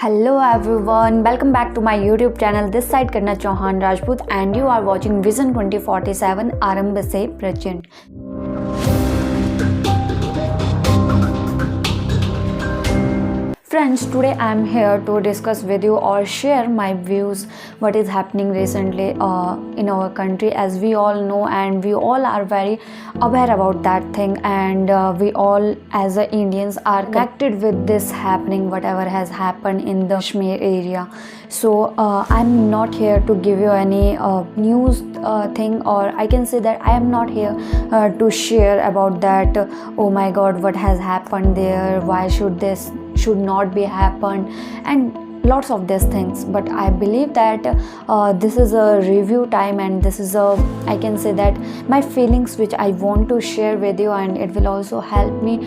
Hello everyone, welcome back to my YouTube channel. This side Karna Chauhan Rajput and you are watching Vision 2047 आरंभ से present. Friends, today I am here to discuss with you or share my views what is happening recently in our country. As we all know and we all are very aware about that thing, and we all as Indians are connected with this happening, whatever has happened in the Kashmir area. So I'm not here to give you any news thing, or I can say that I am not here to share about that. Oh my god, what has happened there, why should not be happened, and lots of these things. But I believe that this is a review time, and this is I can say that my feelings which I want to share with you, and it will also help me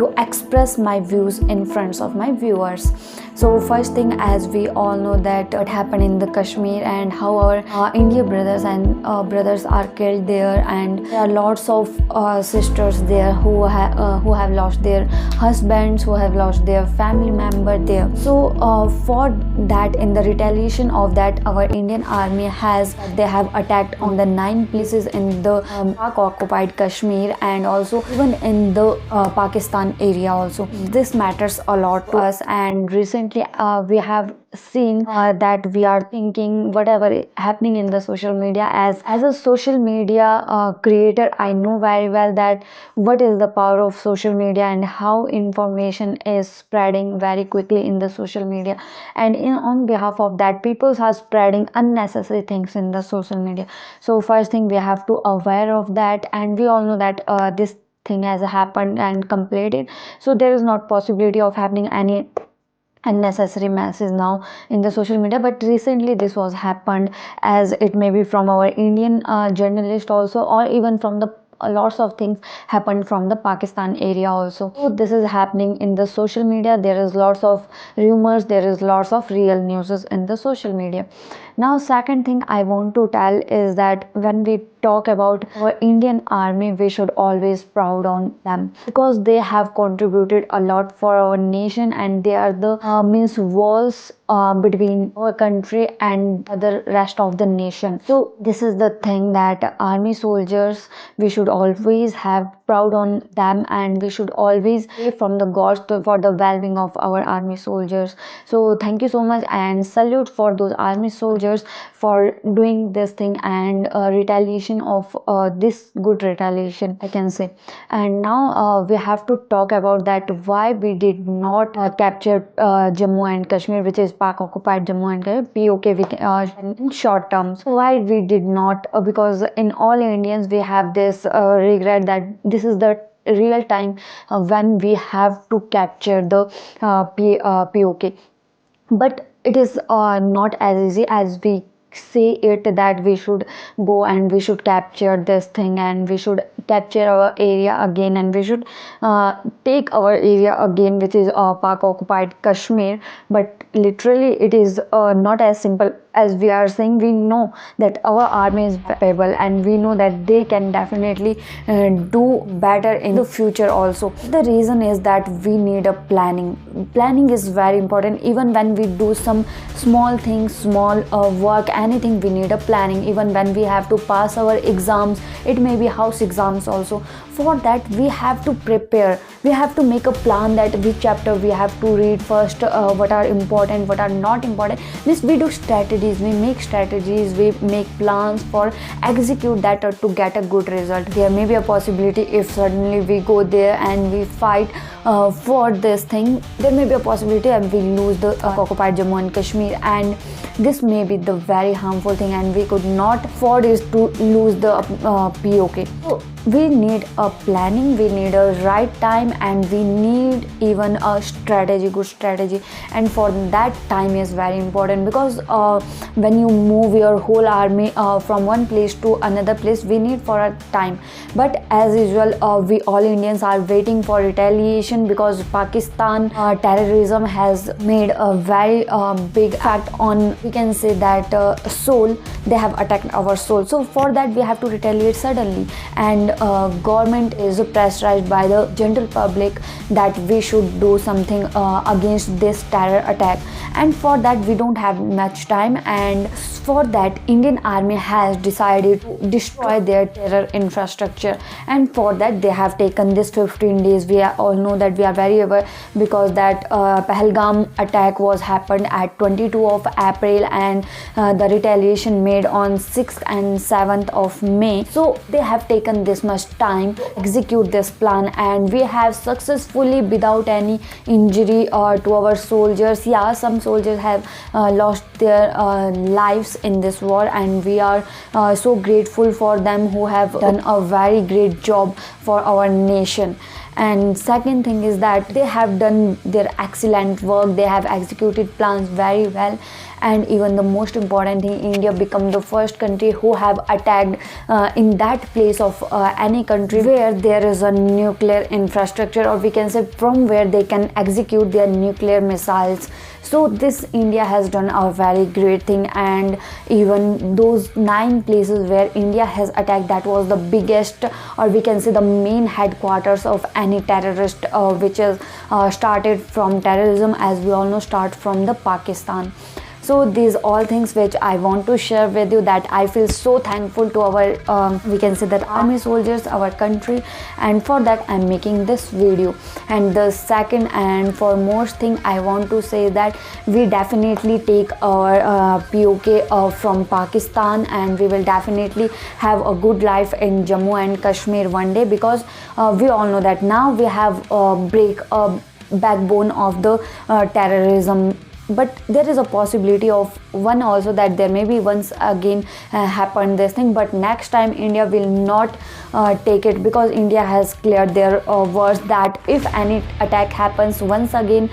to express my views in front of my viewers. So first thing, as we all know that what happened in the Kashmir and how our Indian brothers and brothers are killed there, and there are lots of sisters there who have lost their husbands, who have lost their family member there. So for that, in the retaliation of that, our Indian army they have attacked on the 9 places in the Pak occupied Kashmir, and also even in the Pakistan area also. This matters a lot to us, and recently we have seen that we are thinking whatever happening in the social media. As a social media creator, I know very well that what is the power of social media and how information is spreading very quickly in the social media, and on behalf of that, people are spreading unnecessary things in the social media. So first thing, we have to aware of that, and we all know that this thing has happened and completed, so there is not possibility of happening any unnecessary message now in the social media. But recently this was happened, as it may be from our Indian journalist also, or even from the lots of things happened from the Pakistan area also. So this is happening in the social media. There is lots of rumors, there is lots of real news in the social media. Now second thing I want to tell is that when we talk about our Indian army, we should always proud on them, because they have contributed a lot for our nation, and they are the means walls between our country and the rest of the nation. So this is the thing, that army soldiers, we should always have proud on them, and we should always pray from the gods for the well-being of our army soldiers. So thank you so much, and salute for those army soldiers for doing this thing, and retaliation of this good retaliation, I can say. And now we have to talk about that why we did not capture Jammu and Kashmir, which is Pak occupied Jammu and Kashmir, POK in short terms. So why we did not? Because in all Indians we have this regret that this is the real time when we have to capture the POK. But it is not as easy as we say it, that we should go and we should capture this thing, and we should capture our area again, and we should take our area again, which is Pak occupied Kashmir. But literally it is not as simple as we are saying. We know that our army is capable, and we know that they can definitely do better in the future also. The reason is that we need a planning is very important. Even when we do some small things, small work, anything, we need a planning. Even when we have to pass our exams, it may be house exams also, for that we have to prepare. We have to make a plan that which chapter we have to read first, what are important, what are not important. This we do strategies, we make strategies, we make plans for execute that to get a good result. There may be a possibility, if suddenly we go there and we fight for this thing, there may be a possibility and we lose the occupied Jammu and Kashmir, and this may be the very harmful thing, and we could not afford is to lose the POK. So we need a planning, we need a right time, and we need even a strategy, good strategy. And for that, time is very important, because when you move your whole army from one place to another place, we need for a time. But as usual, we all Indians are waiting for retaliation, because Pakistan terrorism has made a very big impact on, we can say that soul. They have attacked our soul. So for that we have to retaliate suddenly, and government is pressurized by the general public that we should do something against this terror attack. and for that we don't have much time, and for that Indian army has decided to destroy their terror infrastructure, and for that they have taken this 15 days. We all know that, we are very aware, because that Pahalgam attack was happened at 22 of April, and the retaliation made on 6th and 7th of May. So they have taken this much time to execute this plan, and we have successfully, without any injury to our soldiers. Yeah, some soldiers have lost their lives in this war, and we are so grateful for them, who have done a very great job for our nation. And second thing is that they have done their excellent work, they have executed plans very well. And even the most important thing, India become the first country who have attacked in that place of any country where there is a nuclear infrastructure, or we can say from where they can execute their nuclear missiles. So this India has done a very great thing. And even those 9 places where India has attacked, that was the biggest, or we can say the main headquarters of any terrorist, which is started from terrorism, as we all know, start from the Pakistan. So these all things which I want to share with you, that I feel so thankful to our we can say that army soldiers, our country, and for that I'm making this video. And the second and foremost thing I want to say, that we definitely take our POK from Pakistan, and we will definitely have a good life in Jammu and Kashmir one day, because we all know that now we have break a backbone of the terrorism. But there is a possibility of one also, that there may be once again happen this thing, but next time India will not take it, because India has cleared their words that if any attack happens once again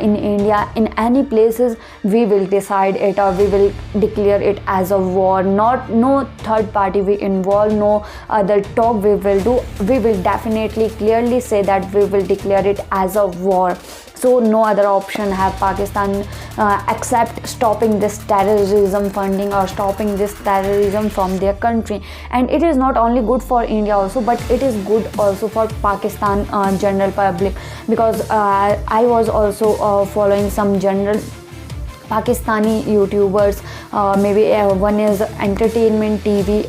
in India, in any places, we will decide it, or we will declare it as a war. No third party we involve, no other talk we will do. We will definitely clearly say that we will declare it as a war. So no other option have Pakistan except stopping this terrorism funding, or stopping this terrorism from their country. And it is not only good for India also, but it is good also for Pakistan general public, because I was also following some general Pakistani YouTubers. Maybe one is Entertainment TV,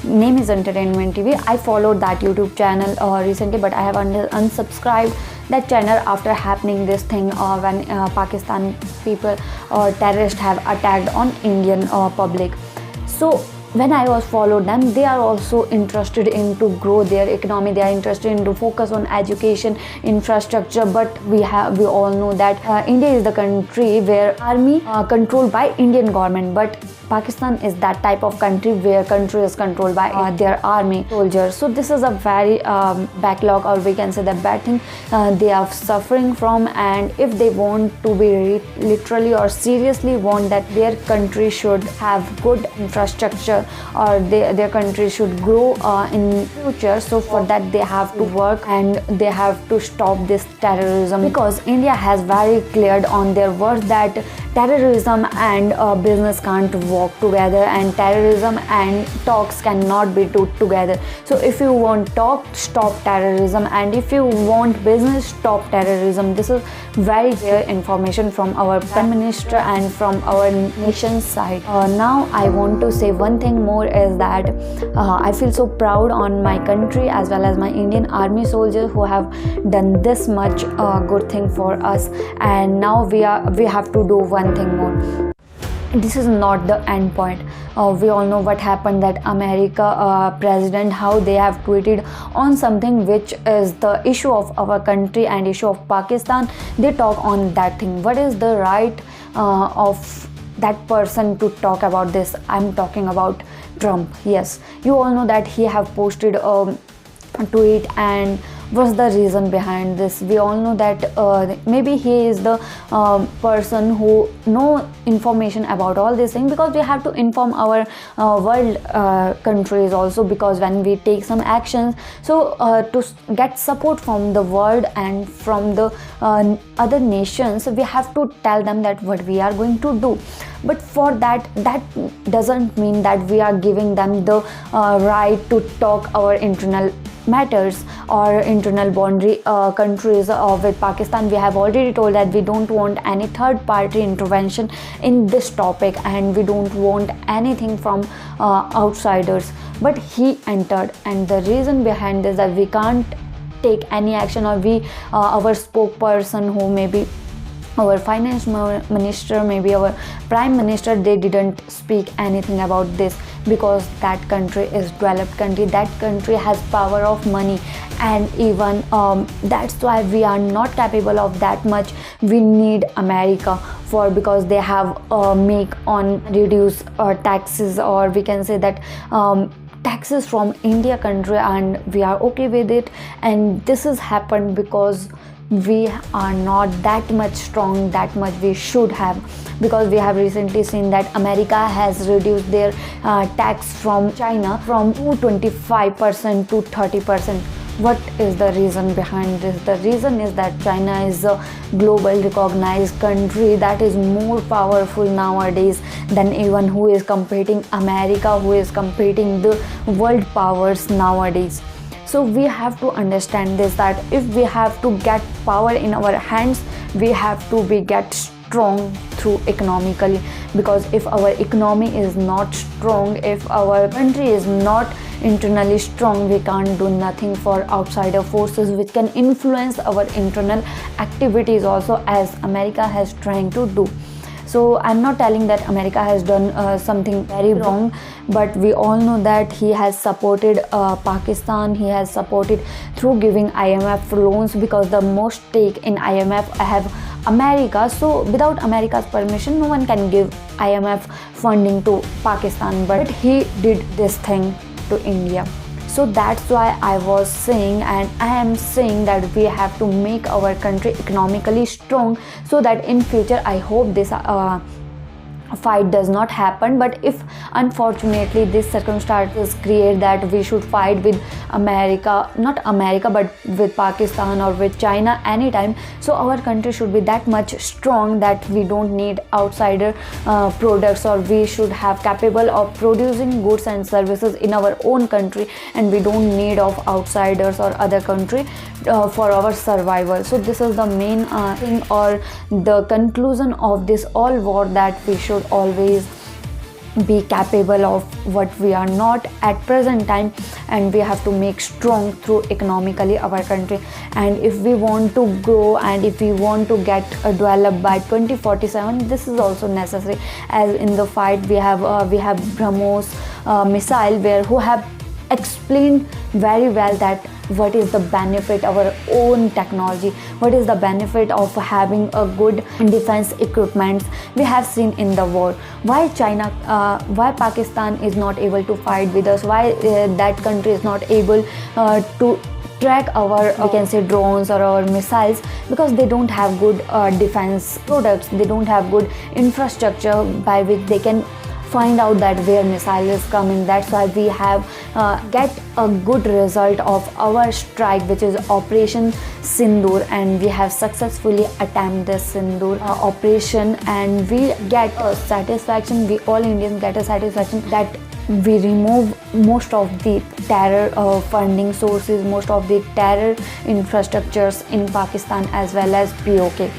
name is Entertainment TV. I followed that YouTube channel recently, but I have unsubscribed that channel after happening this thing when Pakistan people or terrorists have attacked on Indian public. So when I was followed them, they are also interested in to grow their economy, they are interested in to focus on education infrastructure. But we all know that India is the country where army controlled by Indian government, but Pakistan is that type of country where country is controlled by their army soldiers. So this is a very backlog, or we can say the bad thing they are suffering from. And if they want to be literally or seriously want that their country should have good infrastructure, or their country should grow in future, so for that they have to work, and they have to stop this terrorism, because India has very cleared on their words that terrorism and business can't work together, and terrorism and talks cannot be together. So if you want talk, stop terrorism, and if you want business, stop terrorism. This is very clear information from our Prime Minister and from our nation's side. Now I want to say one thing more, is that I feel so proud on my country as well as my Indian army soldiers who have done this much good thing for us. And now we have to do one thing more. This is not the end point. We all know what happened, that America president, how they have tweeted on something which is the issue of our country and issue of Pakistan. They talk on that thing. What is the right of that person to talk about this? I'm talking about Trump. Yes, you all know that he have posted a tweet, and what's the reason behind this? We all know that maybe he is the person who know information about all these things, because we have to inform our world countries also, because when we take some actions, so to get support from the world and from the other nations, we have to tell them that what we are going to do. But for that doesn't mean that we are giving them the right to talk our internal matters or internal boundary countries with Pakistan. We have already told that we don't want any third party intervention in this topic, and we don't want anything from outsiders. But he entered, and the reason behind this that we can't take any action, or we our spokesperson, who may be our finance minister, maybe our prime minister, they didn't speak anything about this, because that country is developed country, that country has power of money, and even that's why we are not capable of that much. We need America for, because they have make on reduce taxes, or we can say that taxes from India country, and we are okay with it. And this has happened because we are not that much strong, that much we should have, because we have recently seen that America has reduced their tax from China from 25% to 30%. What is the reason behind this? The reason is that China is a global recognized country that is more powerful nowadays than even who is competing America, who is competing the world powers nowadays. So we have to understand this, that if we have to get power in our hands, we have to be get strong through economically, because if our economy is not strong, if our country is not internally strong, we can't do nothing for outsider forces which can influence our internal activities also, as America has trying to do. So I'm not telling that America has done something very wrong, but we all know that he has supported Pakistan, he has supported through giving IMF loans, because the most stake in IMF have America. So without America's permission, no one can give IMF funding to Pakistan, but he did this thing to India. So that's why I was saying, and I am saying, that we have to make our country economically strong, so that in future, I hope this fight does not happen. But if unfortunately this circumstances create that we should fight with America, not America but with Pakistan or with China anytime, so our country should be that much strong that we don't need outsider products, or we should have capable of producing goods and services in our own country, and we don't need of outsiders or other country for our survival. So this is the main thing, or the conclusion of this all war, that we should always be capable of what we are not at present time, and we have to make strong through economically our country. And if we want to grow, and if we want to get developed by 2047, this is also necessary, as in the fight we have BrahMos missile, where who have explained very well that what is the benefit of our own technology, what is the benefit of having a good defense equipment. We have seen in the war why why Pakistan is not able to fight with us, why that country is not able to track our we can say drones or our missiles, because they don't have good defense products, they don't have good infrastructure by which they can find out that where missile is coming. That's why we have get a good result of our strike, which is Operation Sindoor, and we have successfully attempted this Sindoor operation, and we get a satisfaction, we all Indians get a satisfaction that we remove most of the terror funding sources, most of the terror infrastructures in Pakistan as well as POK.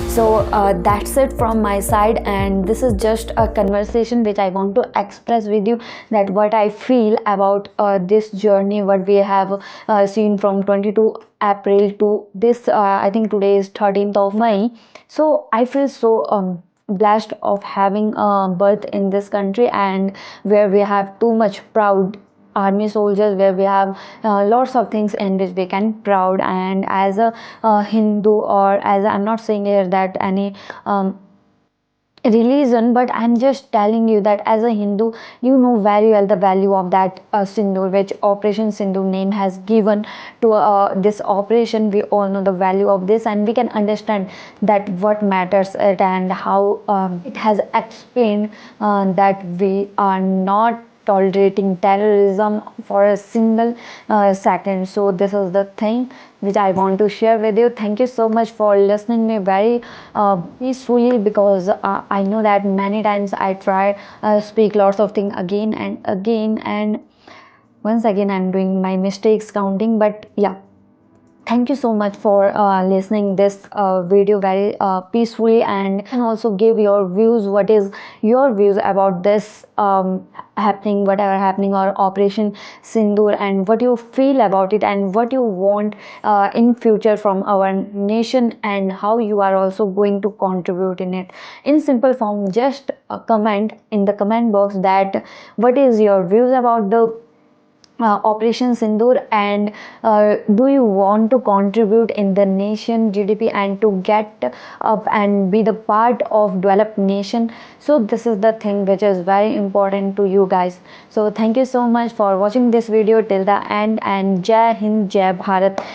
So that's it from my side, and this is just a conversation which I want to express with you, that what I feel about this journey, what we have seen from 22 April to this I think today is 13th of May. So I feel so blessed of having birth in this country, and where we have too much proud army soldiers, where we have lots of things in which we can proud. And as a Hindu, or as I'm not saying here that any religion, but I'm just telling you that as a Hindu, you know very well the value of that Sindoor, which Operation Sindoor name has given to this operation. We all know the value of this, and we can understand that what matters it, and how it has explained that we are not tolerating terrorism for a single second. So this is the thing which I want to share with you. Thank you so much for listening me very peacefully, because I know that many times I try speak lots of things again and again, and Once again, I'm doing my mistakes counting, but yeah, thank you so much for listening this video very peacefully, and can also give your views. What is your views about this happening, whatever happening, or Operation Sindoor, and what you feel about it, and what you want in future from our nation, and how you are also going to contribute in it. In simple form, just comment in the comment box that what is your views about the Operation Sindoor, and do you want to contribute in the nation GDP and to get up and be the part of developed nation? So this is the thing which is very important to you guys. So thank you so much for watching this video till the end, and Jai Hind, Jai Bharat.